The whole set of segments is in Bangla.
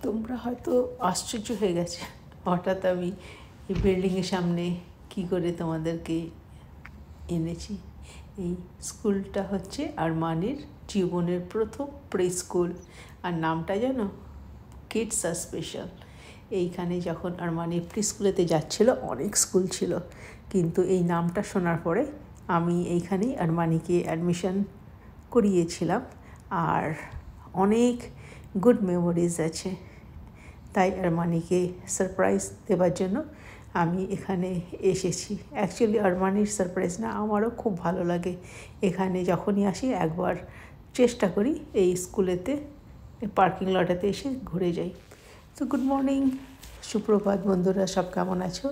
তোমরা হয়তো আশ্চর্য হয়ে গেছে হঠাৎ আমি এই বিল্ডিংয়ের সামনে কি করে তোমাদেরকে এনেছি। এই স্কুলটা হচ্ছে আরমানির জীবনের প্রথম প্রি স্কুল, আর নামটা জানো, কিডস আর স্পেশাল। এইখানে যখন আরমানি প্রি স্কুলেতে যাচ্ছিল অনেক স্কুল ছিল, কিন্তু এই নামটা শোনার পরে আমি এইখানেই আরমানিকে অ্যাডমিশন করিয়েছিলাম, আর অনেক গুড মেমোরিজ আছে। তাই আরমানিকে সারপ্রাইজ দেওয়ার জন্য আমি এখানে এসেছি। অ্যাকচুয়ালি আরমানির সারপ্রাইজ না, আমারও খুব ভালো লাগে। এখানে যখনই আসি একবার চেষ্টা করি এই স্কুলেতে পার্কিং লটাতে এসে ঘুরে যাই। তো গুড মর্নিং, সুপ্রভাত বন্ধুরা, সব কেমন আছো?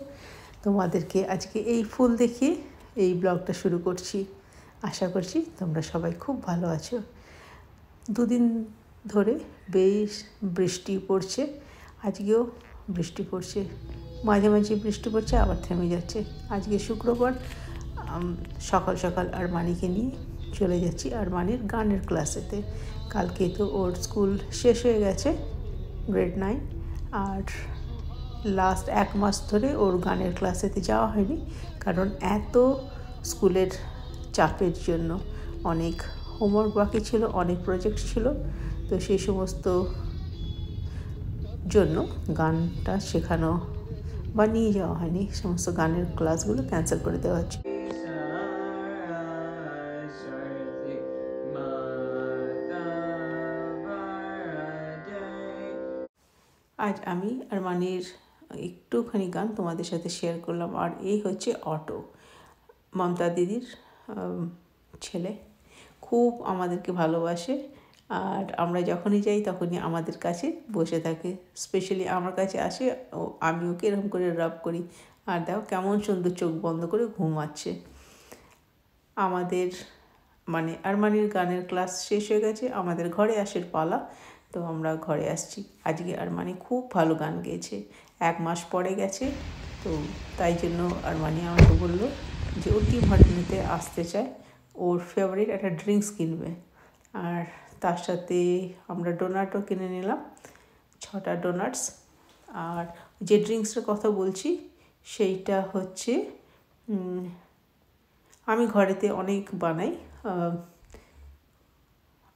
তোমাদেরকে আজকে এই ফুল দেখিয়ে এই ব্লগটা শুরু করছি। আশা করছি তোমরা সবাই খুব ভালো আছো। দুদিন ধরে বেশ বৃষ্টি পড়ছে, আজকেও বৃষ্টি পড়ছে, মাঝে মাঝে বৃষ্টি পড়ছে আবার থেমে যাচ্ছে। আজকে শুক্রবার, সকাল সকাল আরমানিকে নিয়ে চলে যাচ্ছি আরমানির গানের ক্লাসেতে। কালকে তো ওর স্কুল শেষ হয়ে গেছে, গ্রেড 9, আর লাস্ট 1 মাস ধরে ওর গানের ক্লাসেতে যাওয়া হয়নি, কারণ এত স্কুলের চাপের জন্য অনেক হোমওয়ার্ক বাকি ছিল, অনেক প্রজেক্ট ছিল, তো সেই সমস্ত জন্য গানটা শেখানো বা নিয়ে যাওয়া হয়নি, সমস্ত গানের ক্লাসগুলো ক্যান্সেল করে দেওয়া হচ্ছে। আজ আমি আরমানির একটুখানি গান তোমাদের সাথে শেয়ার করলাম। আর এই হচ্ছে অটো, মমতা দিদির ছেলে, খুব আমাদেরকে ভালোবাসে, আর আমরা যখনই যাই তখনই আমাদের কাছে বসে থাকে। স্পেশালি আমার কাছে আসে, আমি ওকে এরকম করে রাব করি, আর দেখো কেমন সুন্দর চোখ বন্ধ করে ঘুমাচ্ছে। আমাদের মানে আরমানির গানের ক্লাস শেষ হয়ে গেছে, আমাদের ঘরে আসার পালা, তো আমরা ঘরে আসছি। আজকে আরমানি খুব ভালো গান গেয়েছে, 1 মাস পরে গেছে, তো তাই জন্য আরমানি আমাকে বললো যে ওর টিম হার্টনিতে আসতে চায়, ওর ফেভারিট একটা ড্রিঙ্কস কিনবে, আর তার সাথে আমরা ডোনাটও কিনে নিলাম, 6টা ডোনাটস। আর যে ড্রিঙ্কসটার কথা বলছি সেইটা হচ্ছে, আমি ঘরেতে অনেক বানাই,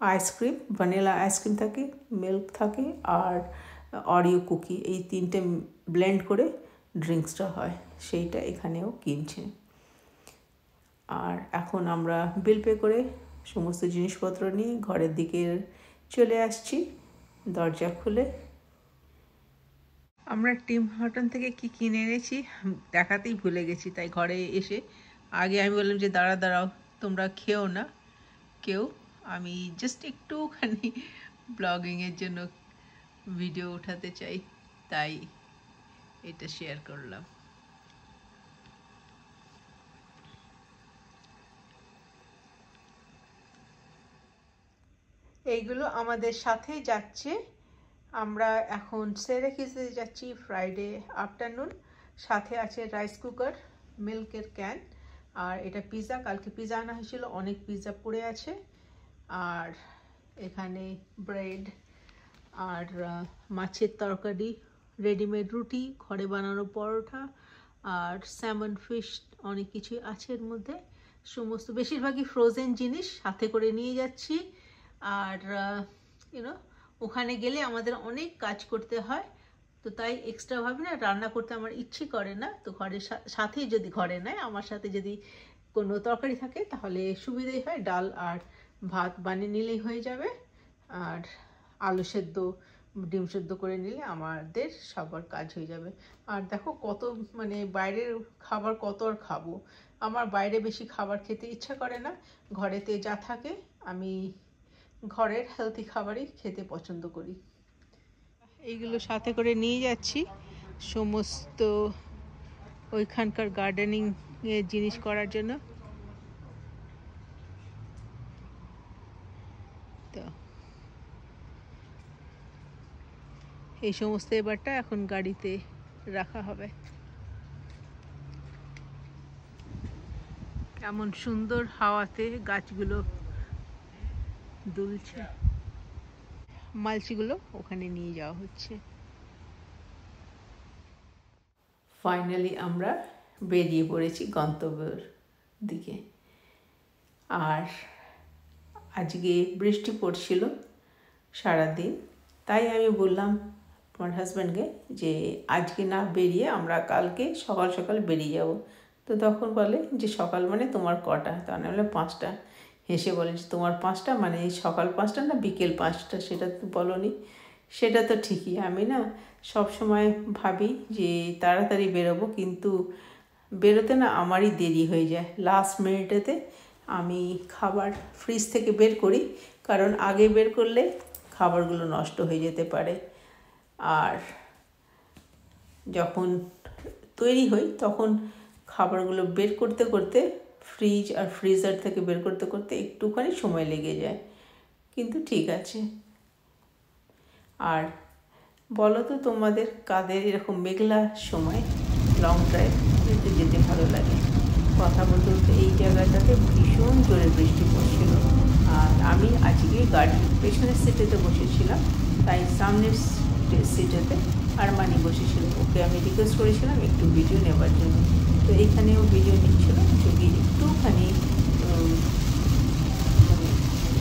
আইসক্রিম, ভ্যানিলা আইসক্রিম থাকে, মিল্ক থাকে, আর অরিও কুকি, এই 3টে ব্লেন্ড করে ড্রিঙ্কসটা হয়, সেইটা এখানেও কিনছে। আর এখন আমরা বিল পে করে সমস্ত জিনিসপত্র নিয়ে ঘরের দিকে চলে আসছি। দরজা খুলে আমরা টিম হার্টন থেকে কি কিনে এনেছি দেখাতেই ভুলে গেছি, তাই ঘরে এসে আগে আমি বললাম যে দাঁড়াও তোমরা খেও না কেউ, আমি জাস্ট একটুখানি ব্লগিংয়ের জন্য ভিডিও উঠাতে চাই, তাই এটা শেয়ার করলাম। এইগুলো আমাদের সাথেই যাচ্ছে। আমরা এখন সেরেকিসে যাচ্ছি ফ্রাইডে আফটারনুন। সাথে আছে রাইস কুকার, মিল্কের ক্যান, আর এটা পিৎজা, কালকে পিৎজা আনা হয়েছিল, অনেক পিৎজা পড়ে আছে, আর এখানে ব্রেড, আর মাছের তরকারি, রেডিমেড রুটি, ঘরে বানানো পরোটা, আর স্যামন ফিশ, অনেক কিছুই আছে এর মধ্যে। সমস্ত বেশিরভাগই ফ্রোজেন জিনিস সাথে করে নিয়ে যাচ্ছি। আর ওখানে গেলে আমাদের অনেক কাজ করতে হয়, তো তাই এক্সট্রাভাবে না রান্না করতে আমার ইচ্ছে করে না, তো ঘরের সাথেই যদি ঘরে নেয় আমার সাথে যদি কোনো তরকারি থাকে তাহলে সুবিধাই হয়, ডাল আর ভাত বানিয়ে নিলেই হয়ে যাবে, আর আলু সেদ্ধ, ডিম সেদ্ধ করে নিলে আমাদের সবার কাজ হয়ে যাবে। আর দেখো কত মানে বাইরের খাবার কত আর খাবো, আমার বাইরে বেশি খাবার খেতে ইচ্ছা করে না, ঘরেতে যা থাকে আমি ঘরের হেলদি খাবারই খেতে পছন্দ করি। এইগুলো সাথে করে নিয়ে যাচ্ছি, সমস্ত ওইখানকার গার্ডেনিং এর জিনিস করার জন্য। তো এই সমস্ত এবারটা এখন গাড়িতে রাখা হবে। কেমন সুন্দর হাওয়াতে গাছগুলো দুলছে। মালচিগুলো ওখানে নিয়ে যাওয়া হচ্ছে। ফাইনালি আমরা বেরিয়ে পড়েছি গন্তব্যের দিকে। আর আজকে বৃষ্টি পড়ছিল সারাদিন, তাই আমি বললাম আমার হাজব্যান্ডকে যে আজকে না বেরিয়ে আমরা কালকে সকাল সকাল বেরিয়ে যাব। তো তখন বলে যে সকাল মানে তোমার কটা? তা না হলে 5টা। হেসে বলে যে তোমার 5টা মানে সকাল 5টা না বিকেল 5টা? সেটা তো বলনি। সেটা তো ঠিকই, আমি না সব সময় ভাবি যে তাড়াতাড়ি বেরোবো, কিন্তু বেরোতে না আমারই দেরি হয়ে যায়। লাস্ট মিনিটেতে আমি খাবার ফ্রিজ থেকে বের করি, কারণ আগে বের করলে খাবারগুলো নষ্ট হয়ে যেতে পারে। আর যখন তৈরি হই তখন খাবারগুলো বের করতে করতে ফ্রিজ আর ফ্রিজার থেকে বের করতে করতে একটুখানি সময় লেগে যায়, কিন্তু ঠিক আছে। আর বলো তো তোমাদের কাদের এরকম মেঘলা সময় লং ড্রাইভ যেতে ভালো লাগে? কথা বলতে বলতে এই জায়গাটাতে ভীষণ জোরে বৃষ্টি পড়ছিল। আর আমি আজকে গাড়ির পেছনের সিটেতে বসেছিলাম, তাই সামনের সিটেতে আরমানি বসেছিল। ওকে আমি রিকোয়েস্ট করেছিলাম একটু ভিডিও নেবার জন্য, তো এইখানেও ভিডিও নিচ্ছিল। যদি একটুখানি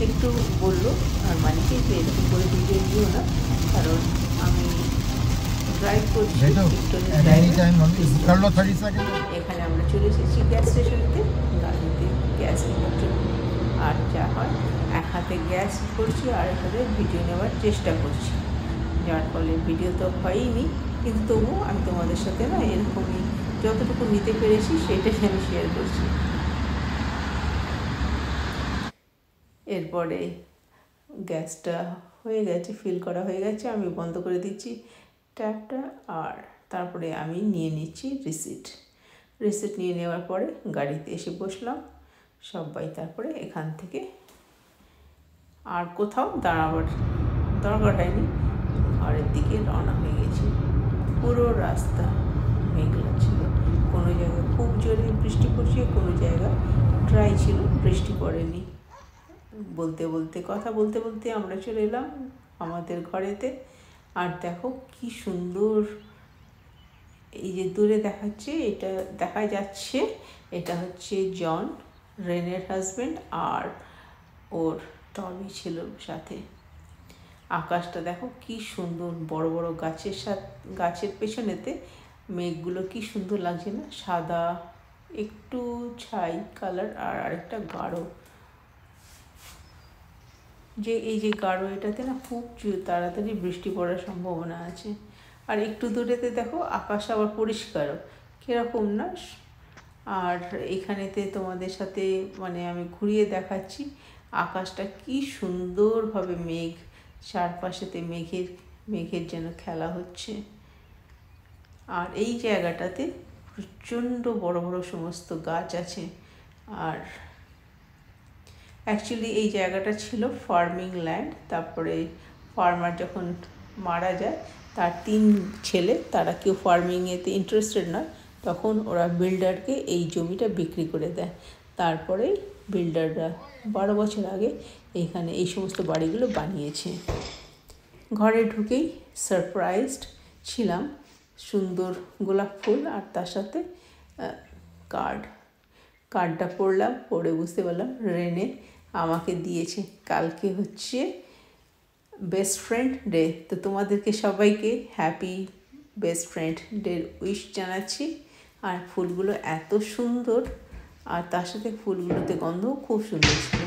একটু বললো আরমানিকে যে এরকম করে ভিডিও নিও না, কারণ আমি ড্রাইভ করছি। এখানে আমরা চলে এসেছি গ্যাস স্টেশনেতে গাড়িতে গ্যাস নেওয়ার জন্য। আর যা হয়, এক হাতে গ্যাস করছি আর এক হাতে ভিডিও নেওয়ার চেষ্টা করছি, যার ফলে ভিডিও তো হয়নি, কিন্তু তবুও আমি তোমাদের সাথে না এরকমই যতটুকু নিতে পেরেছি সেটাই আমি শেয়ার করছি। এরপরে গ্যাসটা হয়ে গেছে, ফিল করা হয়ে গেছে, আমি বন্ধ করে দিচ্ছি ট্যাপটা। আর তারপরে আমি নিয়ে নিচ্ছি রিসিট নিয়ে নেওয়ার পরে গাড়িতে এসে বসলাম সবাই। তারপরে এখান থেকে আর কোথাও দাঁড়াবার দরকার হয়নি, ঘরের দিকে রওনা হয়ে গেছি। পুরো রাস্তা মেঘলা ছিল, কোনো জায়গায় খুব জোরে বৃষ্টি পড়ছে, কোনো জায়গায় ড্রাই ছিল, বৃষ্টি পড়েনি। কথা বলতে বলতে আমরা চলে এলাম আমাদের ঘরেতে। আর দেখো কি সুন্দর, এই যে দূরে দেখাচ্ছে, এটা দেখা যাচ্ছে এটা হচ্ছে জন, রেনের হাজব্যান্ড, আর ওর টমি ছিল সাথে। আকাশটা দেখো কি সুন্দর, বড় বড় গাছের পেছনেতে মেঘগুলো কি সুন্দর লাগছে না? সাদা, একটু ছাই কালার, আর আরেকটা গাঢ়। যে এই যে গাঢ়, এটাতে না খুব তাড়াতাড়ি বৃষ্টি পড়ার সম্ভাবনা আছে। আর একটু দূরেতে দেখো আকাশ আবার পরিষ্কারও, কীরকম না? আর এখানেতে তোমাদের সাথে মানে আমি ঘুরিয়ে দেখাচ্ছি আকাশটা কি সুন্দরভাবে মেঘ, চারপাশেতে মেঘের যেন খেলা হচ্ছে। আর এই জায়গাটাতে প্রচণ্ড বড় বড় সমস্ত গাছ আছে। আর অ্যাকচুয়ালি এই জায়গাটা ছিল ফার্মিং ল্যান্ড। তারপরে ফার্মার যখন মারা যায়, তার 3 ছেলে, তারা কেউ ফার্মিংয়েতে ইন্টারেস্টেড নয়, তখন ওরা বিল্ডারকে এই জমিটা বিক্রি করে দেয়। তারপরে বিল্ডাররা 12 বছর আগে এখানে এই সমস্ত বাড়িগুলো বানিয়েছে। ঘরে ঢুকেই সারপ্রাইজড ছিলাম, সুন্দর গোলাপ ফুল আর তার সাথে কার্ডটা পড়ে বুঝতে পারলাম রেনে আমাকে দিয়েছে। কালকে হচ্ছে বেস্ট ফ্রেন্ড ডে, তো তোমাদেরকে সবাইকে happy best friend day wish জানাচ্ছি। আর ফুলগুলো এত সুন্দর, আর তার সাথে ফুলগুলোতে গন্ধও খুব সুন্দর ছিল,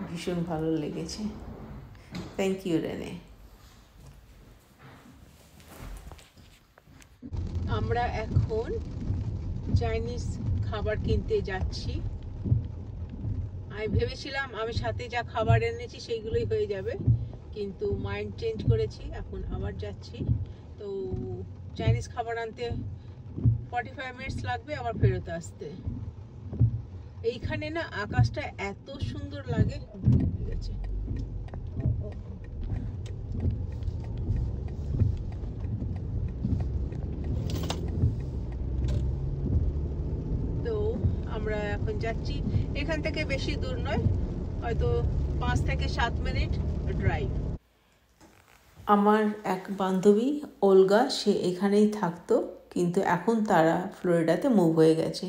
ভীষণ ভালো লেগেছে। Thank you Rene. আমরা এখন চাইনিজ খাবার কিনতে যাচ্ছি। আমি ভেবেছিলাম আমি সাথে যা খাবার এনেছি সেইগুলোই হয়ে যাবে, কিন্তু মাইন্ড চেঞ্জ করেছি, এখন আবার যাচ্ছি। তো চাইনিজ খাবার আনতে 45 মিনিটস লাগবে আবার ফেরত আসতে। এইখানে না আকাশটা এত সুন্দর লাগে, ঠিক আছে। তো আমরা এখন যাচ্ছি, এখান থেকে বেশি দূর নয়, হয়তো 5 থেকে 7 মিনিট ড্রাইভ। আমার এক বান্ধবী ওলগা, সে এখানেই থাকতো, কিন্তু এখন তারা ফ্লোরিডাতে মুভ হয়ে গেছে।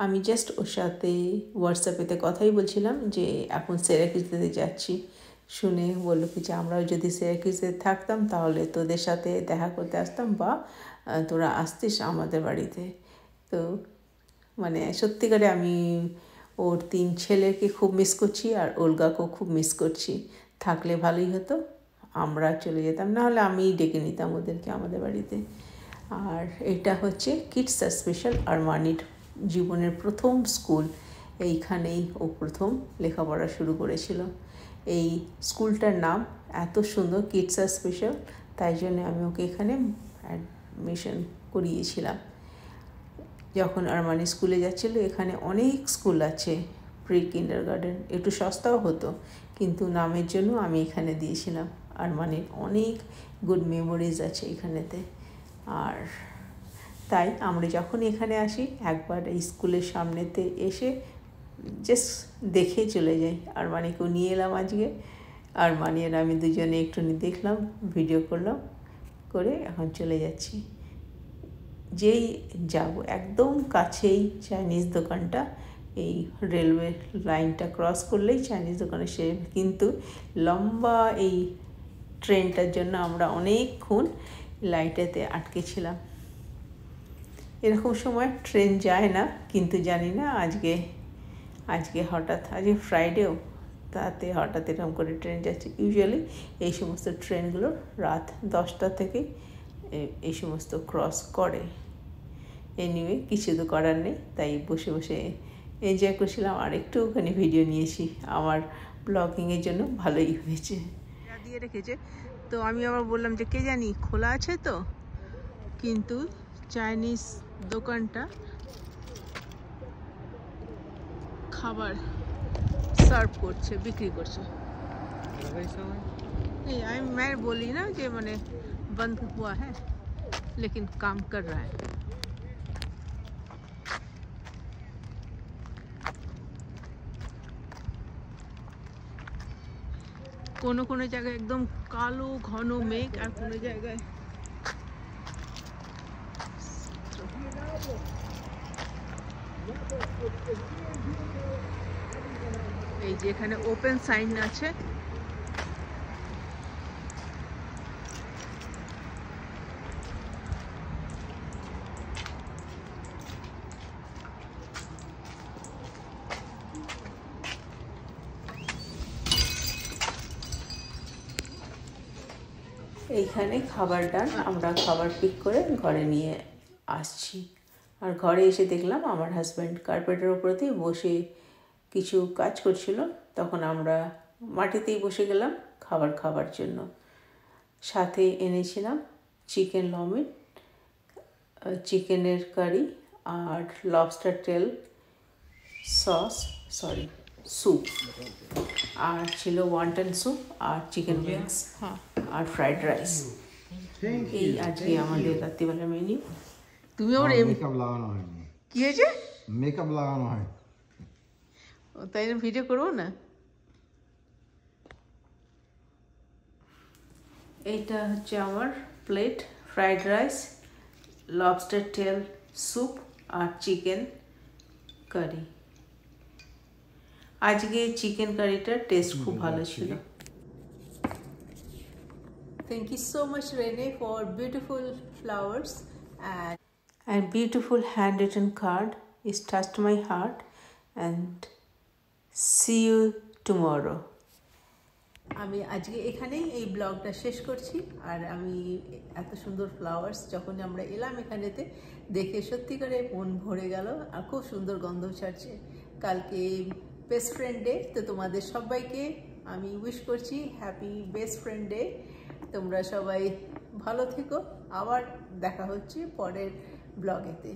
আমি জাস্ট ওর সাথে হোয়াটসঅ্যাপেতে কথাই বলছিলাম যে এখন সিরাকিউজে যাচ্ছি। শুনে বললো কি যে আমরাও যদি সিরাকিউজে থাকতাম তাহলে তোদের সাথে দেখা করতে আসতাম, বা তোরা আসতিস আমাদের বাড়িতে। তো মানে সত্যিকারে আমি ওর 3 ছেলেকে খুব মিস করছি, আর ওলগাকেও খুব মিস করছি। থাকলে ভালোই হতো, আমরা চলে যেতাম, নাহলে আমি ডেকে নিতাম ওদেরকে আমাদের বাড়িতে। আর এটা হচ্ছে কিডস স্পেশাল আরমানির জীবনের প্রথম স্কুল। এইখানেই ও প্রথম লেখাপড়া শুরু করেছিল। এই স্কুলটার নাম এত সুন্দর, কিডস স্পেশাল, তাই জন্য আমি ওকে এখানে অ্যাডমিশন করিয়েছিলাম। যখন আরমানি স্কুলে যাচ্ছিল, এখানে অনেক স্কুল আছে প্রি কিন্ডারগার্টেন, একটু সস্তাও হতো, কিন্তু নামের জন্য আমি এখানে দিয়েছিলাম। আরমানির অনেক গুড মেমোরিজ আছে এখানেতে। আর তাই আমরা যখন এখানে আসি একবার এই স্কুলের সামনেতে এসে জাস্ট দেখে চলে যাই। আরমানিকেও নিয়ে এলাম আজকে। আরমানি আর আমি দুজনে একটু দেখলাম, ভিডিও করলাম, করে এখন চলে যাচ্ছি। যেই যাব একদম কাছেই চাইনিজ দোকানটা, এই রেলওয়ে লাইনটা ক্রস করলেই চাইনিজ দোকানে সে, কিন্তু লম্বা এই ট্রেনটার জন্য আমরা অনেকক্ষণ লাইনটাতে আটকে ছিলাম। এরকম সময় ট্রেন যায় না, কিন্তু জানি না আজকে হঠাৎ, আজকে ফ্রাইডেও, তাতে হঠাৎ এরকম করে ট্রেন যাচ্ছে। ইউজুয়ালি এই সমস্ত ট্রেনগুলো রাত 10টা থেকে এই সমস্ত ক্রস করে। এনিওয়ে কিছু তো করার নেই, তাই বসে বসে এনজয় করছিলাম, আর একটু ওখানে ভিডিও নিয়েছি। আমার ব্লগিংয়ের জন্য ভালোই হয়েছে। দিয়ে রেখেছে, তো আমি আবার বললাম যে কে জানি খোলা আছে তো, কিন্তু চাইনিজ দোকানটা খাবার সার্ভ করছে, বিক্রি করছে। मैं बोली ना कि मैंने बंद हुआ है लेकिन काम कर रहा है। কোনো কোনো জায়গায় একদম কালো ঘন মেঘ, আর কোনো জায়গায় এই যে এখানে ওপেন সাইন আছে। এইখানে খাবার ডান, আমরা খাবার পিক করে ঘরে নিয়ে আসছি। আর ঘরে এসে দেখলাম আমার হাজব্যান্ড কার্পেটের ওপরেতেই বসে কিছু কাজ করছিল, তখন আমরা মাটিতেই বসে গেলাম খাবার জন্য। সাথে এনেছিলাম চিকেন লমিন, চিকেনের কারি, আর লবস্টার টেল স্যুপ, আর ছিল ওয়ান্টন স্যুপ, আর চিকেন উইংস, আর ফ্রাইড রাইস। এই আজকে আমাদের রাত্রিবেলার মেনু। তুমি আবার মেকআপ লাগানো হয়নি, কি হয়েছে? মেকআপ লাগানো হয়, তাই না? ভিডিও করবো না। এইটা হচ্ছে আমার প্লেট, ফ্রাইড রাইস, লবস্টার টেল স্যুপ, আর চিকেন কারি। আজকে চিকেন কারিটার টেস্ট খুব ভালো ছিল। Thank you so much, Rene, for beautiful flowers and beautiful handwritten card. It touched my heart, and see you tomorrow. আমি আজকে এখানেই এই ব্লগটা শেষ করছি। আর আমি এত সুন্দর ফ্লাওয়ার্স যখন আমরা এলাম এখানেতে, দেখে সত্যি করে মন ভরে গেল, আর খুব সুন্দর গন্ধ ছাড়ছে। কালকে বেস্ট ফ্রেন্ড ডে, তো তোমাদের সবাইকে আমি উইশ করছি হ্যাপি বেস্ট ফ্রেন্ড ডে। তোমরা সবাই ভালো থেকো, আবার দেখা হচ্ছে পরের ব্লগেতে।